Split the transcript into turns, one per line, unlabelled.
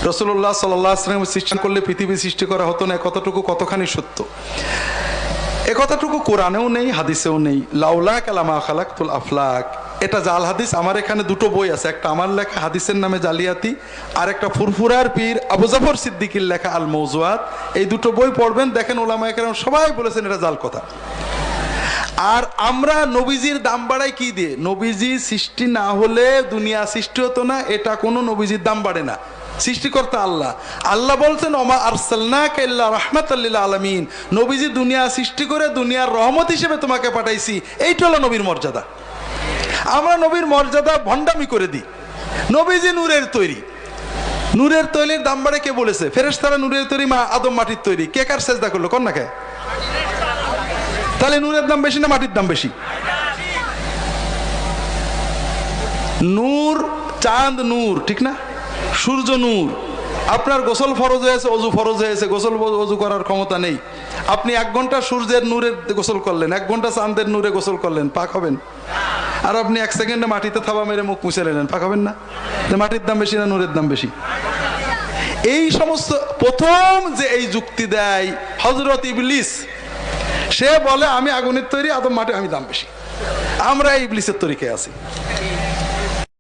রাসূলুল্লাহ সাল্লাল্লাহু আলাইহি ওয়াসাল্লাম সৃষ্টি করলে পৃথিবী সৃষ্টি করা হতো না, কতটুকু কতখানি সত্য। এ কথাটুকু কোরআনেও নেই, হাদিসেও নেই। লাউলা কালামা খালাকতুল আফলাক, এটা জাল হাদিস। আমার এখানে দুটো বই আছে, একটা আমার লেখা হাদিসের নামে জালিয়াতি, আর একটা ফুরফুরার পীর আবু জাফর সিদ্দিকীর লেখা আল মওজুআত। এই দুটো বই পড়বেন, দেখেন ওলামায়ে কেরাম সবাই বলেছেন এটা জাল কথা। আর আমরা নবীজির দাম বাড়াই কি দিয়ে? নবীজি সৃষ্টি না হলে দুনিয়া সৃষ্টি হতো না, এটা কোনো নবীজির দাম বাড়ে না। সৃষ্টিকর্তা আল্লাহ। আল্লাহ বলছেন ওমা আরসালনাকা ইল্লা রাহমাতাল লিল আলামিন, নবীজি দুনিয়া সৃষ্টি করে দুনিয়ার রহমত হিসেবে তোমাকে পাঠাইছি। এইটা হলো নবীর মর্যাদা। আমরা নবীর মর্যাদা ভণ্ডামি করে দিই। নবীজি নূরের তৈরি, নূরের তৈরির দাম বাড়ে কে বলেছে? ফেরেশতারা নূরের তৈরি, মা আদম মাটির তৈরি। কে কার সেজদা করলো? কোন না কে? তাহলে নূরের দাম বেশি না মাটির দাম বেশি? নূর, চাঁদ নূর, ঠিক না? সূর্য নূর। আপনার গোসল ফরজ হয়েছে, অজু ফরজ হয়েছে, গোসল অজু করার ক্ষমতা নেই। আপনি 1 ঘন্টা সূর্যের নূরে গোসল করলেন, 1 ঘন্টা চাঁদের নূরে গোসল করলেন, পাক হবেন? আর আপনি 1 সেকেন্ডে মাটিতে থাবা মেরে মুখ মুছে নিলেন, পাক হবেন না? মাটির দাম বেশি না নূরের দাম বেশি? এই সমস্ত প্রথম যে এই যুক্তি দেয় হযরত ইবলিস, সে বলে আমি আগুনের তৈরি, আদম মাটি, আমি দাম বেশি। আমরা ইবলিসের তরিকায় আছি।